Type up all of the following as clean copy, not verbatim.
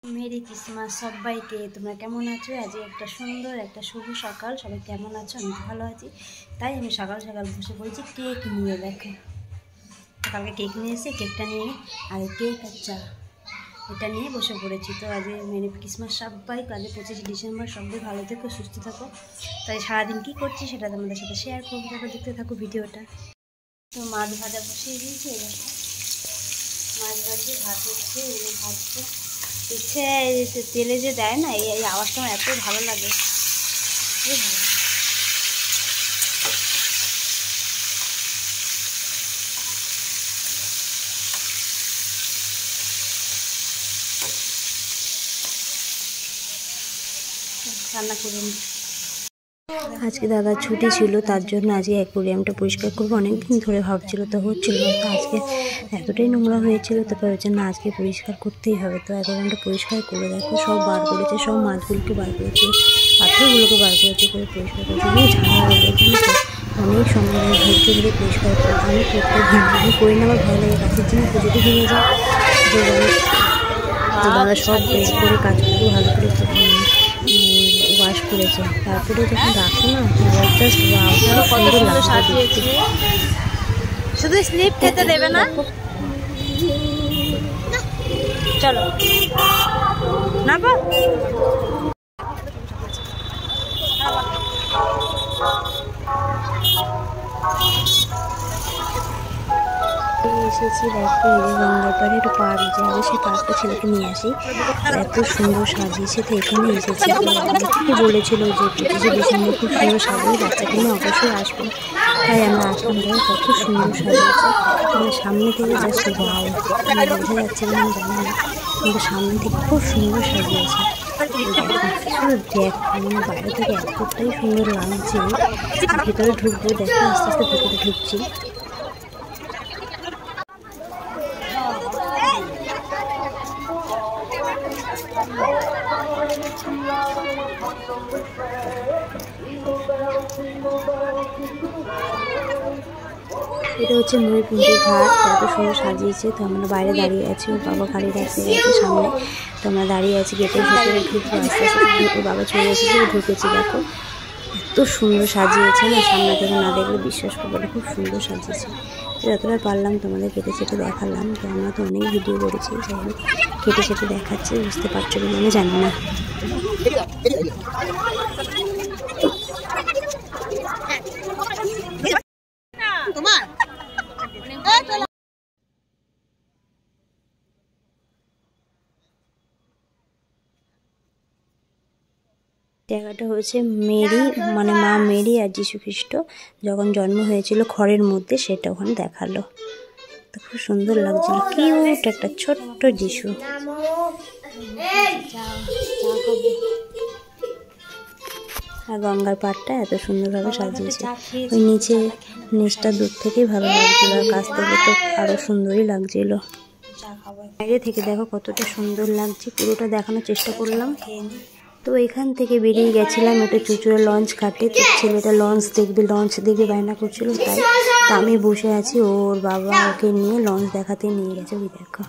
मेरी क्रिसमास सबाइके তোমরা কেমন আছো? আজ একটা সুন্দর একটা শুভ সকাল। সবাই কেমন আছো? আমি তো ভালো আছি। তাই আমি সকাল সকাল বসে পড়েছি কেক নিয়ে। দেখো কালকে কেক নিয়ে এসে কেকটা নিয়ে আর কেক আর চা এটা নিয়ে বসে পড়েছি। তো আজ মেরি ক্রিসমাস সবাই, আজ 25 ডিসেম্বর। সবাই ভালো থেকো, সুস্থ থাকো। তাই সারাদিন কী করছি সেটা তোমাদের সাথে শেয়ার করবো। দেখো দেখতে থাকো ভিডিওটা। তো মাছ ভাজা বসিয়ে দিয়েছি। মাছ ভাজি ভাত হচ্ছে, এগুলো ভাজছে। ইচ্ছে তেলে যে দেয় না, এই আওয়াজটা আমার এত ভালো লাগে, খুবই ভালো লাগে। রান্না করুন। আজকে দাদার ছুটি ছিল, তার জন্য আজকে অ্যাকোয়ারিয়ামটা পরিষ্কার করবো। অনেকদিন ধরে ভাবছিল, তো হচ্ছিল না। তো আজকে এতটাই নোংরা হয়েছিল, তো ভাবছে না আজকে পরিষ্কার করতেই হবে। তো অ্যাকোয়ারিয়ামটা পরিষ্কার করে দেখো সব বার করেছে, সব মাছগুলোকে বার করেছে, পাথরগুলোকে বার করেছে, করে পরিষ্কার করেছে। অনেক ঝামেলা হয়ে গেছে, অনেক সময় ধৈর্য ধরে পরিষ্কার করে আমি করতে আমি করি না, আমার ভালো লাগে। কাছের জিনিস যদি ভেঙে যায়, তো দাদা সব বেশ করে কাজগুলো ভালো করে ওয়াশ করেছে। তারপরে যখন রাখো না, জাস্ট সুন্দর সাজিয়েছে। শুধু স্লিপ খেতে দেবে না। চলো না এসেছি। দেখো গঙ্গার পাড়ে একটু পার্ক যাবে, সেই পার্কটা ছেলেকে নিয়ে আসি। এত সুন্দর সাজিয়েছে, তো এখানে এসেছি। কি বলেছিল যে 25 ডিসেম্বর খুব সুন্দর সাজিয়ে বাচ্চাকে নিয়ে অবশ্যই আসবো। তাই আমরা আসলাম। দেখো কত সুন্দর সাজিয়েছে, মানে সামনে থেকে জাস্ট ওয়াও। বোঝা যাচ্ছে কিনা আমি জানি না, কিন্তু সামনে থেকে খুব সুন্দর সাজিয়েছে। শুধু দেখ, মানে বাইরে থেকে এতটাই সুন্দর লাগছে। ভেতরে ঢুকবো, দেখো আস্তে আস্তে ভেতরে ঢুকছি। এটা হচ্ছে ময়ূরপুঞ্জি ঘাট, এত সুন্দর সাজিয়েছে। তো আমরা বাইরে দাঁড়িয়ে আছি, ওর বাবা গাড়ি রাখতে গেছে সামনে। তো আমরা দাঁড়িয়ে আছি, গেটের ভিতরে ঢুকবো আস্তে আস্তে। ওর বাবা চলে এসেছে, ঢুকেছি। দেখো এত সুন্দর সাজিয়েছে না, সামনে থেকে না দেখলে বিশ্বাস করবো না, খুব সুন্দর সাজিয়েছে। যতটা পারলাম তোমাদের কেটে চেটে দেখালাম। তো আমরা তো অনেক ভিডিও করেছি, যাই হোক কেটে চেটে দেখাচ্ছি, বুঝতে পারছো কি আমি জানি না। জায়গাটা হচ্ছে মেরি, মানে মা মেরি আর যীশু খ্রিস্ট যখন জন্ম হয়েছিল খড়ের মধ্যে, সেটা ওখানে দেখালো। তো খুব সুন্দর লাগছিল, কিউট একটা ছোট্ট যীশু। আর গঙ্গার পাড়টা এত সুন্দরভাবে সাজিয়েছে। ওই নিচটা দূর থেকেই ভালো লাগছিল, আর কাছ থেকে তো আরো সুন্দরই লাগছিল। বাইরে থেকে দেখো কতটা সুন্দর লাগছে, পুরোটা দেখানোর চেষ্টা করলাম। তো এখান থেকে বেরিয়ে গেছিলাম একটু চুচুড়া লঞ্চ ঘাটে। তো ছেলেটা লঞ্চ দেখবে বায়না করছিল, তাই তো আমি বসে আছি। ওর বাবা ওকে নিয়ে লঞ্চ দেখাতে নিয়ে গেছে। ওই দেখো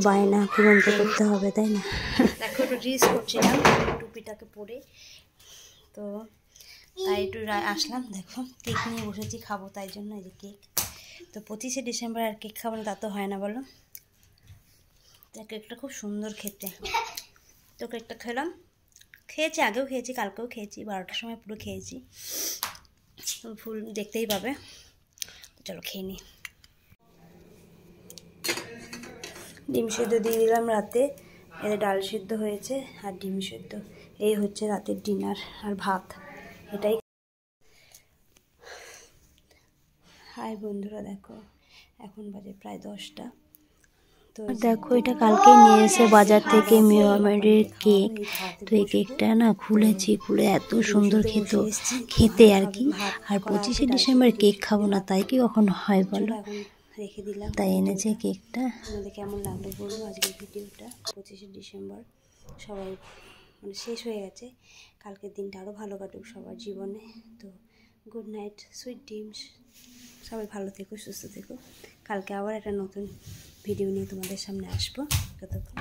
বায়না পূরণ তো করতে হবে, তাই না? দেখো একটু রিস করছিলাম টুপিটাকে পরে, তো তাই একটু আসলাম। দেখো কেক নিয়ে বসেছি, খাবো, তাই জন্য এই যে কেক। তো 25 ডিসেম্বর আর কেক খাবো না তা তো হয় না, বলো? কেকটা খুব সুন্দর খেতে। তো কেকটা খেয়েছি, আগেও খেয়েছি, কালকেও খেয়েছি, 12টার সময় পুরো খেয়েছি। ফুল দেখতেই পাবে। চলো খেয়ে নিই। ডিম সেদ্ধ দিয়ে দিলাম রাতে, এতে ডাল সেদ্ধ হয়েছে আর ডিম সেদ্ধ। এই হচ্ছে রাতের ডিনার আর ভাত, এটাই। হাই বন্ধুরা, দেখো এখন বাজে প্রায় 10টা। তো দেখো এটা কালকে নিয়ে এসে বাজার থেকে মেরির কেক। তো এই কেকটা না খুলে এত সুন্দর খেতে আর কি। আর 25 ডিসেম্বর কেক খাবো না, তাই কি কখনো হয় বলো? রেখে দিলাম, তাই এনেছে কেকটা। আমাদের কেমন লাগলো বলবো আজকের ভিডিওটা। 25 ডিসেম্বর সবাই মানে শেষ হয়ে গেছে, কালকের দিনটা আরও ভালো কাটুক সবার জীবনে। তো গুড নাইট, সুইট ড্রিমস। সবাই ভালো থেকো, সুস্থ থেকো। কালকে আবার একটা নতুন ভিডিও নিয়ে তোমাদের সামনে আসবো। ততক্ষণ